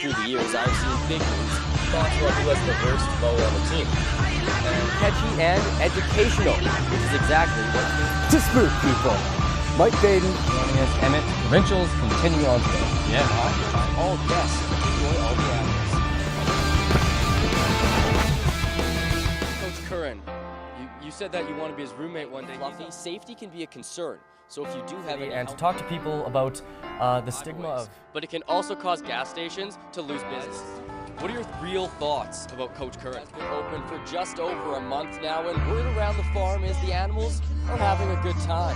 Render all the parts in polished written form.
through the years, I've seen big moves, thoughts about who has the worst flow on the team. And catchy and educational, which is exactly what to spook people. Mike Badun, joining us, Emmett. Provincials continue on today. Yeah. All guests enjoy all the animals. Coach Curran, you said that you want to be his roommate one day. Fluffy, safety can be a concern. So if you do have and to talk to people about the stigma of... But it can also cause gas stations to lose business. What are your real thoughts about Coach Curran? It's been open for just over a month now, and word around the farm is the animals are having a good time.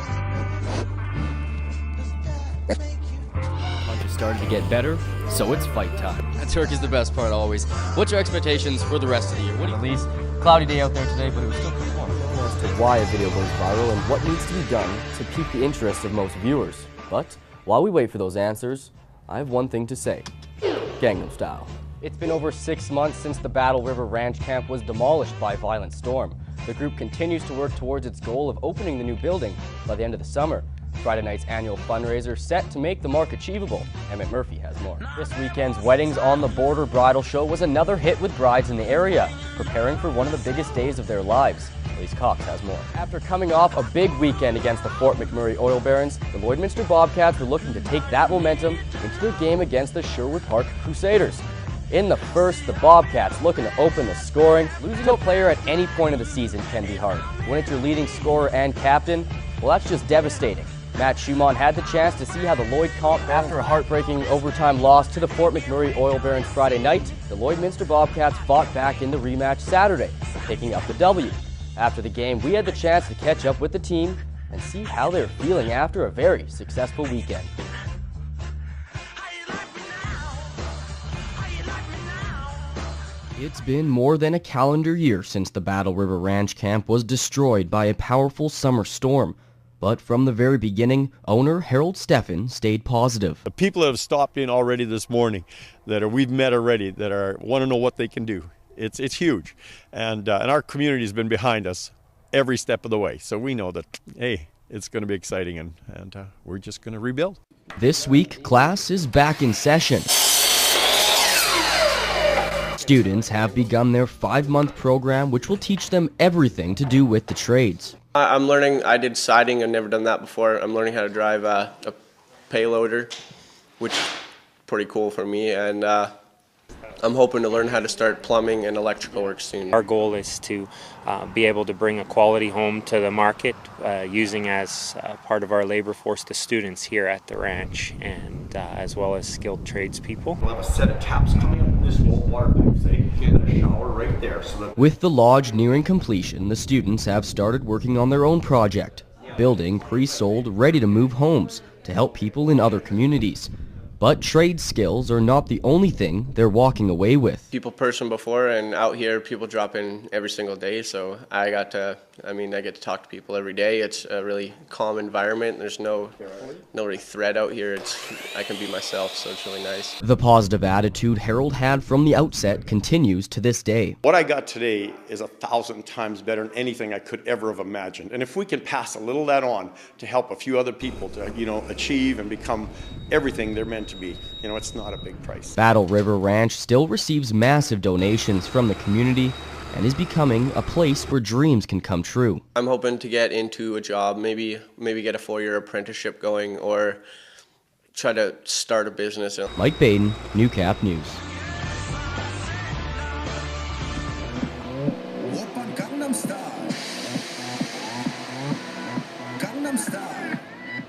Punch has started to get better, so it's fight time. That Turk is the best part always. What's your expectations for the rest of the year? What do you At least cloudy day out there today, but it was still pretty warm. As to why a video goes viral and what needs to be done to pique the interest of most viewers. But while we wait for those answers, I have one thing to say. Gangnam Style. It's been over 6 months since the Battle River Ranch Camp was demolished by a violent storm. The group continues to work towards its goal of opening the new building by the end of the summer. Friday night's annual fundraiser set to make the mark achievable. Emmett Murphy has more. This weekend's Weddings on the Border bridal show was another hit with brides in the area, preparing for one of the biggest days of their lives. Elise Cox has more. After coming off a big weekend against the Fort McMurray Oil Barons, the Lloydminster Bobcats were looking to take that momentum into their game against the Sherwood Park Crusaders. In the first, the Bobcats looking to open the scoring. Losing a player at any point of the season can be hard. When it's your leading scorer and captain, well, that's just devastating. Matt Schumann had the chance to see how the Lloyd comp after a heartbreaking overtime loss to the Fort McMurray Oil Barons Friday night. The Lloydminster Bobcats fought back in the rematch Saturday, picking up the W. After the game, we had the chance to catch up with the team and see how they're feeling after a very successful weekend. It's been more than a calendar year since the Battle River Ranch Camp was destroyed by a powerful summer storm. But from the very beginning, owner Harold Steffen stayed positive. The people that have stopped in already this morning, we've met already, that want to know what they can do. It's huge, and our community has been behind us every step of the way. So we know that, hey, it's going to be exciting, and we're just going to rebuild. This week, class is back in session. Students have begun their 5-month program, which will teach them everything to do with the trades. I'm learning. I did siding. I've never done that before. I'm learning how to drive a payloader, which is pretty cool for me, and I'm hoping to learn how to start plumbing and electrical work soon. Our goal is to be able to bring a quality home to the market, using as part of our labor force the students here at the ranch, and as well as skilled tradespeople. We'll have a set of taps coming up this whole water pipe, so you can get a shower right there. So that with the lodge nearing completion, the students have started working on their own project, building pre-sold, ready to move homes to help people in other communities. But trade skills are not the only thing they're walking away with. People person before, and out here people drop in every single day, so I get to talk to people every day. It's a really calm environment. There's no really threat out here. I can be myself, so it's really nice. The positive attitude Harold had from the outset continues to this day. What I got today is 1,000 times better than anything I could ever have imagined. And if we can pass a little of that on to help a few other people to, achieve and become everything they're meant to be, it's not a big price. Battle River Ranch still receives massive donations from the community and is becoming a place where dreams can come true. I'm hoping to get into a job, maybe get a 4-year apprenticeship going, or try to start a business. Mike Badun, Newcap News.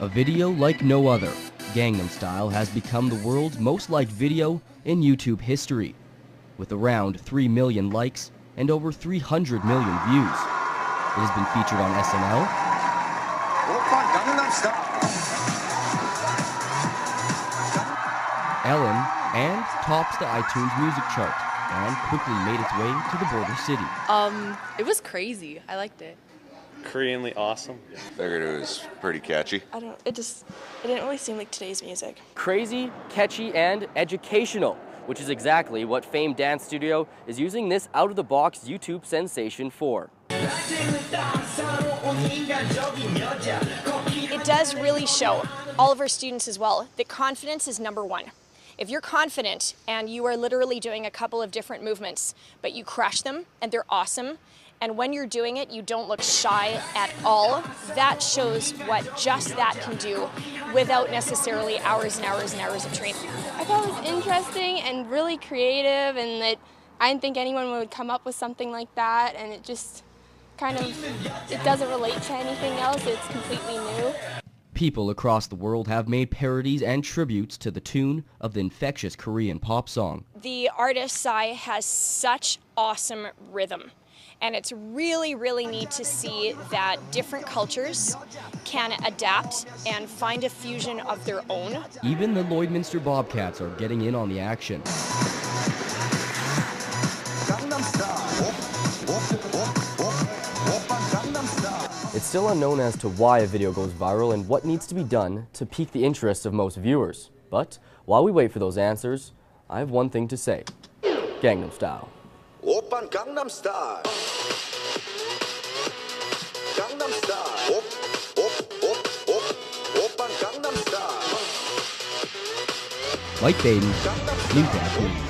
A video like no other, Gangnam Style has become the world's most liked video in YouTube history, with around 3 million likes and over 300 million views. It has been featured on SNL, Ellen, and tops the iTunes music chart, and quickly made its way to the border city. It was crazy. I liked it. Koreanly awesome. Figured it was pretty catchy. It didn't really seem like today's music. Crazy, catchy, and educational, which is exactly what famed dance studio is using this out-of-the-box YouTube sensation for. It does really show all of our students as well that confidence is number one. If you're confident and you are literally doing a couple of different movements, but you crush them and they're awesome, and when you're doing it, you don't look shy at all, that shows what just that can do without necessarily hours and hours and hours of training. I thought it was interesting and really creative, and that I didn't think anyone would come up with something like that, and it just kind of, it doesn't relate to anything else. It's completely new. People across the world have made parodies and tributes to the tune of the infectious Korean pop song. The artist Psy has such awesome rhythm. And it's really, really neat to see that different cultures can adapt and find a fusion of their own. Even the Lloydminster Bobcats are getting in on the action. It's still unknown as to why a video goes viral and what needs to be done to pique the interest of most viewers. But while we wait for those answers, I have one thing to say. Gangnam Style. Oppan Gangnam Style. Gangnam Style. Oppan Gangnam Style. Mike Badun, New Badun.